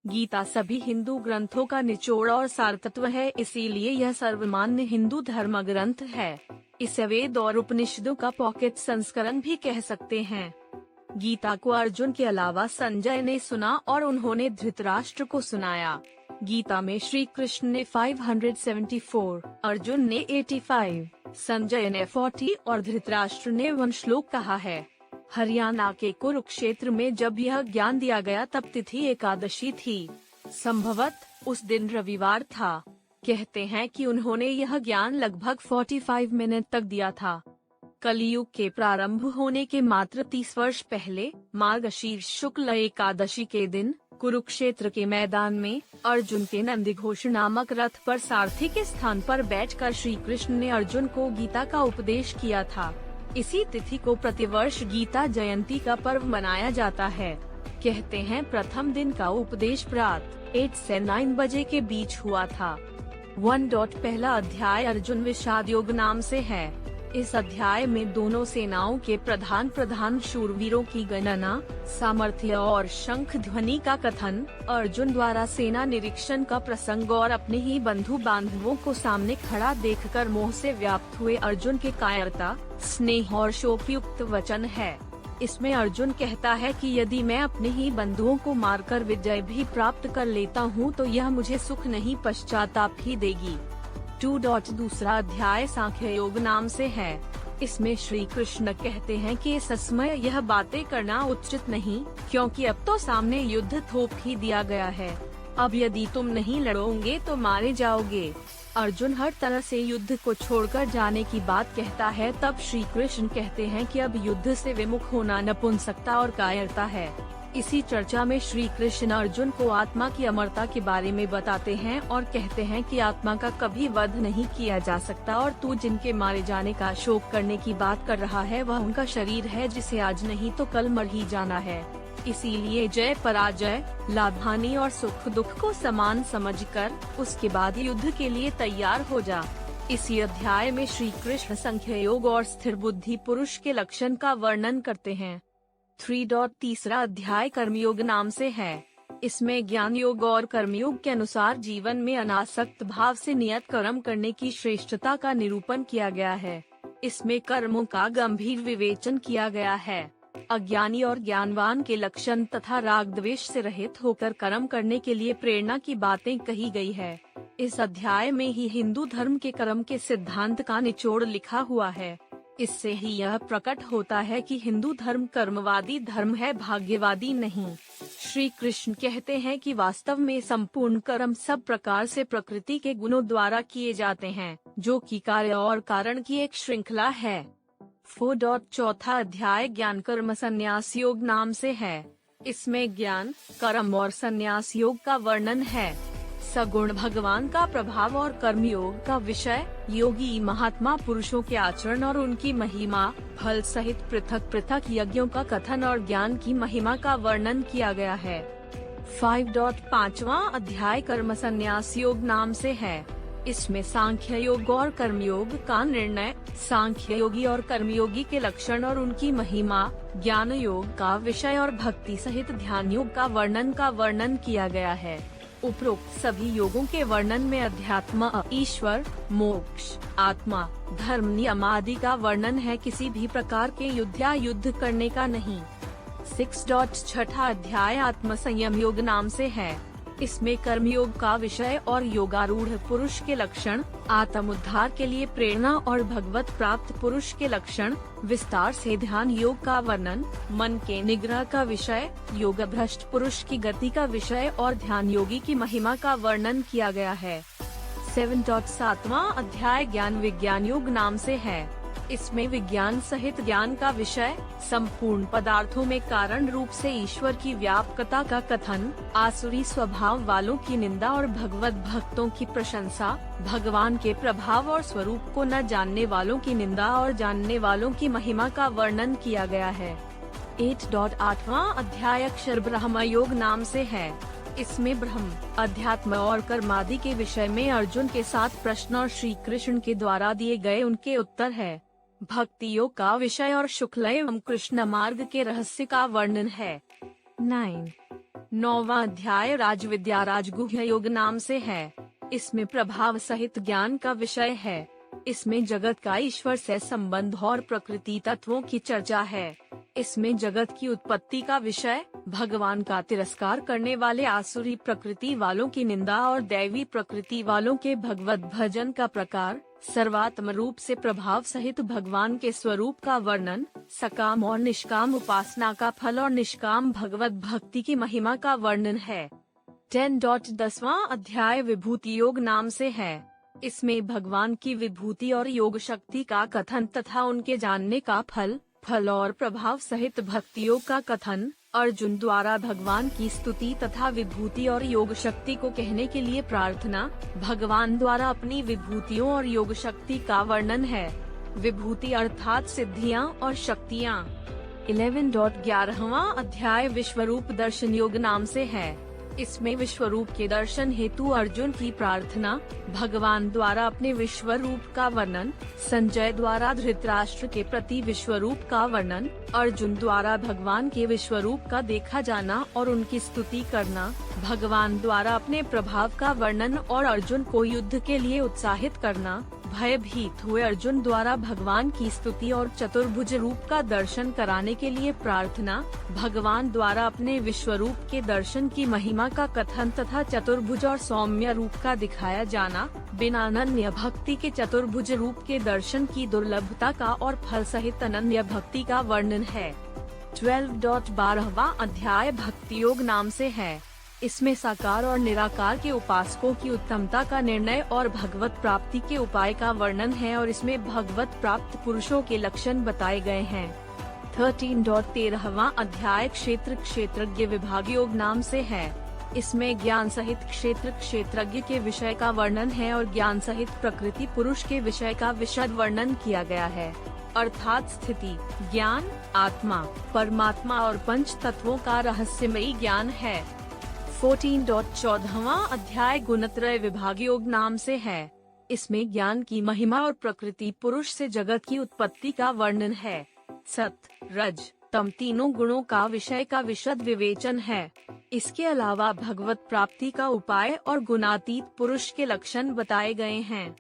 गीता सभी हिंदू ग्रंथों का निचोड़ और सार तत्व है, इसीलिए यह सर्वमान्य हिंदू धर्म ग्रंथ है। इसे वेद और उपनिषदों का पॉकेट संस्करण भी कह सकते हैं। गीता को अर्जुन के अलावा संजय ने सुना और उन्होंने धृतराष्ट्र को सुनाया। गीता में श्री कृष्ण ने 574, अर्जुन ने 85, संजय ने 40 और धृतराष्ट्र ने 1 श्लोक कहा है। हरियाणा के कुरुक्षेत्र में जब यह ज्ञान दिया गया तब तिथि एकादशी थी। संभवत उस दिन रविवार था। कहते हैं कि उन्होंने यह ज्ञान लगभग 45 मिनट तक दिया था। कलियुग के प्रारंभ होने के मात्र 30 वर्ष पहले मार्गशीर्ष शुक्ल एकादशी के दिन कुरुक्षेत्र के मैदान में अर्जुन के नंदीघोष नामक रथ पर सारथी के स्थान पर बैठकर श्री कृष्ण ने अर्जुन को गीता का उपदेश किया था। इसी तिथि को प्रतिवर्ष गीता जयंती का पर्व मनाया जाता है। कहते हैं प्रथम दिन का उपदेश प्रातः 8 से 9 बजे के बीच हुआ था। 1. पहला अध्याय अर्जुन विषाद योग नाम से है। इस अध्याय में दोनों सेनाओं के प्रधान शूरवीरों की गणना, सामर्थ्य और शंख ध्वनि का कथन, अर्जुन द्वारा सेना निरीक्षण का प्रसंग और अपने ही बंधु बांधवों को सामने खड़ा देखकर मोह से व्याप्त हुए अर्जुन के कायरता, स्नेह और शोकयुक्त वचन है। इसमें अर्जुन कहता है कि यदि मैं अपने ही बंधुओं को मारकर विजय भी प्राप्त कर लेता हूँ तो यह मुझे सुख नहीं पश्चाताप ही देगी। 2. दूसरा अध्याय सांख्य योग नाम से है। इसमें श्री कृष्ण कहते हैं कि इस समय यह बातें करना उचित नहीं, क्योंकि अब तो सामने युद्ध थोप ही दिया गया है। अब यदि तुम नहीं लड़ोगे तो मारे जाओगे। अर्जुन हर तरह से युद्ध को छोड़कर जाने की बात कहता है। तब श्री कृष्ण कहते हैं कि अब युद्ध से विमुख होना नपुंसकता और कायरता है। इसी चर्चा में श्री कृष्ण अर्जुन को आत्मा की अमरता के बारे में बताते हैं और कहते हैं कि आत्मा का कभी वध नहीं किया जा सकता और तू जिनके मारे जाने का शोक करने की बात कर रहा है वह उनका शरीर है जिसे आज नहीं तो कल मर ही जाना है। इसीलिए जय पराजय, लाभ हानि और सुख दुख को समान समझकर उसके बाद युद्ध के लिए तैयार हो जा। इसी अध्याय में श्री कृष्ण संख्य योग और स्थिर बुद्धि पुरुष के लक्षण का वर्णन करते हैं। 3. तीसरा अध्याय कर्मयोग नाम से है। इसमें ज्ञान योग और कर्मयोग के अनुसार जीवन में अनासक्त भाव से नियत कर्म करने की श्रेष्ठता का निरूपण किया गया है। इसमें कर्मों का गंभीर विवेचन किया गया है। अज्ञानी और ज्ञानवान के लक्षण तथा राग द्वेष से रहित होकर कर्म करने के लिए प्रेरणा की बातें कही गई है। इस अध्याय में ही हिंदू धर्म के कर्म के सिद्धांत का निचोड़ लिखा हुआ है। इससे ही यह प्रकट होता है कि हिंदू धर्म कर्मवादी धर्म है, भाग्यवादी नहीं। श्री कृष्ण कहते हैं कि वास्तव में संपूर्ण कर्म सब प्रकार से प्रकृति के गुणों द्वारा किए जाते हैं, जो कि कार्य और कारण की एक श्रृंखला है। 4. चौथा अध्याय ज्ञान कर्म संन्यास योग नाम से है। इसमें ज्ञान, कर्म और संन्यास योग का वर्णन है। सगुण भगवान का प्रभाव और कर्मयोग का विषय, योगी महात्मा पुरुषों के आचरण और उनकी महिमा, फल सहित पृथक पृथक यज्ञों का कथन और ज्ञान की महिमा का वर्णन किया गया है। 5. पांचवा अध्याय कर्म संन्यास योग नाम से है। इसमें सांख्य योग और कर्मयोग का निर्णय, सांख्य योगी और कर्मयोगी के लक्षण और उनकी महिमा, ज्ञान योग का विषय और भक्ति सहित ध्यान योग का वर्णन किया गया है। उपरोक्त सभी योगों के वर्णन में अध्यात्म, ईश्वर, मोक्ष, आत्मा, धर्म नियम आदि का वर्णन है, किसी भी प्रकार के युद्ध करने का नहीं। 6. छठा अध्याय आत्म संयम योग नाम से है। इसमें कर्मयोग का विषय और योगारूढ़ पुरुष के लक्षण, आत्म उद्धार के लिए प्रेरणा और भगवत प्राप्त पुरुष के लक्षण, विस्तार से ध्यान योग का वर्णन, मन के निग्रह का विषय, योग भ्रष्ट पुरुष की गति का विषय और ध्यान योगी की महिमा का वर्णन किया गया है। 7. सातवां अध्याय ज्ञान विज्ञान योग नाम से है। इसमें विज्ञान सहित ज्ञान का विषय, संपूर्ण पदार्थों में कारण रूप से ईश्वर की व्यापकता का कथन, आसुरी स्वभाव वालों की निंदा और भगवत भक्तों की प्रशंसा, भगवान के प्रभाव और स्वरूप को न जानने वालों की निंदा और जानने वालों की महिमा का वर्णन किया गया है। 8. आठवां अध्याय अक्षर ब्रह्म योग नाम से है। इसमें ब्रह्म, अध्यात्म और कर्मादि के विषय में अर्जुन के 7 प्रश्न और श्री कृष्ण के द्वारा दिए गए उनके उत्तर है। भक्ति योग का विषय और शुक्ल एवं कृष्ण मार्ग के रहस्य का वर्णन है। 9. 9वां अध्याय राजविद्या राजगुह्य योग नाम से है। इसमें प्रभाव सहित ज्ञान का विषय है। इसमें जगत का ईश्वर से संबंध और प्रकृति तत्वों की चर्चा है। इसमें जगत की उत्पत्ति का विषय, भगवान का तिरस्कार करने वाले आसुरी प्रकृति वालों की निंदा और दैवी प्रकृति वालों के भगवत भजन का प्रकार, सर्वात्म रूप से प्रभाव सहित भगवान के स्वरूप का वर्णन, सकाम और निष्काम उपासना का फल और निष्काम भगवत भक्ति की महिमा का वर्णन है। 10.10वां अध्याय विभूति योग नाम से है। इसमें भगवान की विभूति और योग शक्ति का कथन तथा उनके जानने का फल और प्रभाव सहित भक्ति योग का कथन, अर्जुन द्वारा भगवान की स्तुति तथा विभूति और योग शक्ति को कहने के लिए प्रार्थना, भगवान द्वारा अपनी विभूतियों और योग शक्ति का वर्णन है। विभूति अर्थात सिद्धियां और शक्तियां। 11.11वां अध्याय विश्वरूप दर्शन योग नाम से है। इसमें विश्वरूप के दर्शन हेतु अर्जुन की प्रार्थना, भगवान द्वारा अपने विश्वरूप का वर्णन, संजय द्वारा धृतराष्ट्र के प्रति विश्वरूप का वर्णन, अर्जुन द्वारा भगवान के विश्वरूप का देखा जाना और उनकी स्तुति करना, भगवान द्वारा अपने प्रभाव का वर्णन और अर्जुन को युद्ध के लिए उत्साहित करना, भयभीत हुए अर्जुन द्वारा भगवान की स्तुति और चतुर्भुज रूप का दर्शन कराने के लिए प्रार्थना, भगवान द्वारा अपने विश्वरूप के दर्शन की महिमा का कथन तथा चतुर्भुज और सौम्य रूप का दिखाया जाना, बिना अनन्य भक्ति के चतुर्भुज रूप के दर्शन की दुर्लभता का और फल सहित अनन्य भक्ति का वर्णन है। 12.12वां अध्याय भक्ति योग नाम से है। इसमें साकार और निराकार के उपासकों की उत्तमता का निर्णय और भगवत प्राप्ति के उपाय का वर्णन है और इसमें भगवत प्राप्त पुरुषों के लक्षण बताए गए हैं। 13.13वां अध्याय क्षेत्र क्षेत्रज्ञ विभाग योग नाम से है। इसमें ज्ञान सहित क्षेत्र क्षेत्रज्ञ के विषय का वर्णन है और ज्ञान सहित प्रकृति पुरुष के विषय का विशद वर्णन किया गया है, अर्थात स्थिति, ज्ञान, आत्मा, परमात्मा और पंच तत्वों का रहस्यमयी ज्ञान है। 14.14वां अध्याय गुणत्रय विभाग योग नाम से है। इसमें ज्ञान की महिमा और प्रकृति पुरुष से जगत की उत्पत्ति का वर्णन है। सत, रज, तम तीनों गुणों का विषय का विशद विवेचन है। इसके अलावा भगवत प्राप्ति का उपाय और गुणातीत पुरुष के लक्षण बताए गए हैं।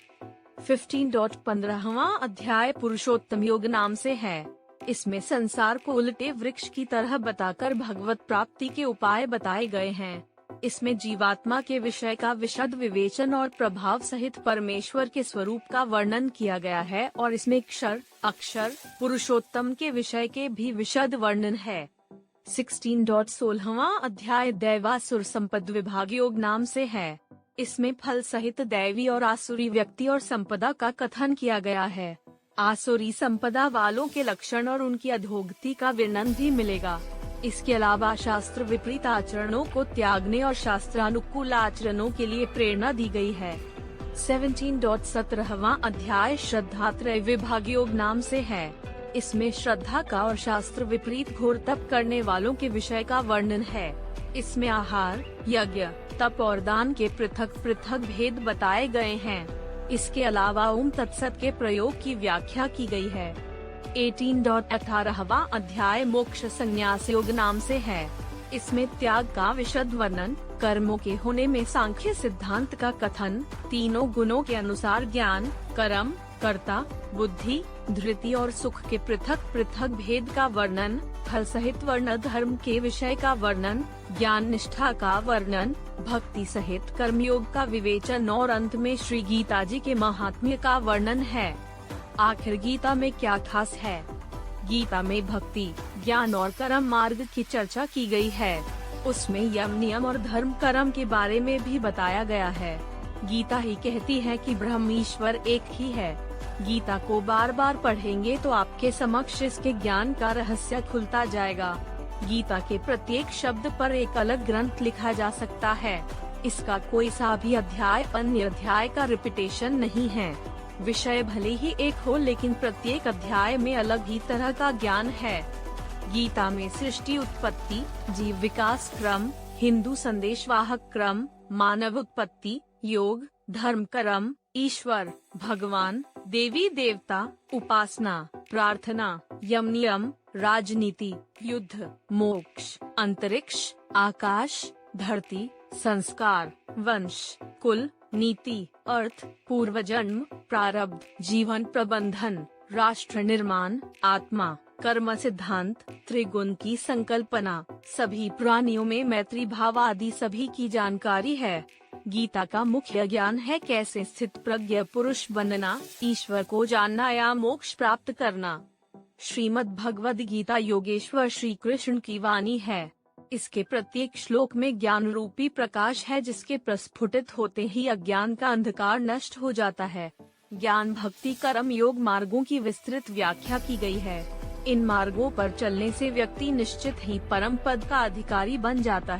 15.15वां अध्याय पुरुषोत्तम योग नाम से है। इसमें संसार को उल्टे वृक्ष की तरह बताकर भगवत प्राप्ति के उपाय बताए गए हैं। इसमें जीवात्मा के विषय का विशद विवेचन और प्रभाव सहित परमेश्वर के स्वरूप का वर्णन किया गया है और इसमें क्षर, अक्षर, पुरुषोत्तम के विषय के भी विशद वर्णन है। 16.16वां अध्याय दैवासुर संपद विभाग योग नाम से है। इसमें फल सहित दैवी और आसुरी व्यक्ति और संपदा का कथन किया गया है। आसुरी संपदा वालों के लक्षण और उनकी अधोगति का वर्णन भी मिलेगा। इसके अलावा शास्त्र विपरीत आचरणों को त्यागने और शास्त्रानुकूल आचरणों के लिए प्रेरणा दी गई है। 17.17वां अध्याय श्रद्धात्रय विभाग योग नाम से है। इसमें श्रद्धा का और शास्त्र विपरीत घोर तप करने वालों के विषय का वर्णन है। इसमें आहार, यज्ञ, तप और दान के पृथक पृथक भेद बताए गए हैं। इसके अलावा ओम तत्सत के प्रयोग की व्याख्या की गई है। 18.18वां अध्याय मोक्ष संन्यास योग नाम से है। इसमें त्याग का विशद वर्णन, कर्मों के होने में सांख्य सिद्धांत का कथन, तीनों गुणों के अनुसार ज्ञान, कर्म, कर्ता, बुद्धि, धृति और सुख के पृथक पृथक भेद का वर्णन, फल सहित वर्ण धर्म के विषय का वर्णन, ज्ञान निष्ठा का वर्णन, भक्ति सहित कर्मयोग का विवेचन और अंत में श्री गीता जी के महात्म्य का वर्णन है। आखिर गीता में क्या खास है? गीता में भक्ति, ज्ञान और कर्म मार्ग की चर्चा की गई है। उसमें यम, नियम और धर्म कर्म के बारे में भी बताया गया है। गीता ही कहती है कि ब्रह्म ईश्वर एक ही है। गीता को बार बार पढ़ेंगे तो आपके समक्ष इसके ज्ञान का रहस्य खुलता जाएगा। गीता के प्रत्येक शब्द पर एक अलग ग्रंथ लिखा जा सकता है। इसका कोई सा भी अध्याय अन्य अध्याय का रिपीटेशन नहीं है। विषय भले ही एक हो लेकिन प्रत्येक अध्याय में अलग ही तरह का ज्ञान है। गीता में सृष्टि उत्पत्ति, जीव विकास क्रम, हिंदू संदेशवाहक क्रम, मानव उत्पत्ति, योग, धर्म कर्म, ईश्वर, भगवान, देवी देवता, उपासना, प्रार्थना, यम नियम, राजनीति, युद्ध, मोक्ष, अंतरिक्ष, आकाश, धरती, संस्कार, वंश, कुल, नीति, अर्थ, पूर्व जन्म, प्रारब्ध, जीवन प्रबंधन, राष्ट्र निर्माण, आत्मा, कर्म सिद्धांत, त्रिगुण की संकल्पना, सभी प्राणियों में मैत्री भाव आदि सभी की जानकारी है। गीता का मुख्य ज्ञान है कैसे स्थित प्रज्ञ पुरुष बनना, ईश्वर को जानना या मोक्ष प्राप्त करना। श्रीमद् भगवद गीता योगेश्वर श्री कृष्ण की वाणी है। इसके प्रत्येक श्लोक में ज्ञान रूपी प्रकाश है जिसके प्रस्फुटित होते ही अज्ञान का अंधकार नष्ट हो जाता है। ज्ञान भक्ति कर्म योग मार्गों की विस्तृत व्याख्या की गई है। इन मार्गों पर चलने से व्यक्ति निश्चित ही परम पद का अधिकारी बन जाता है।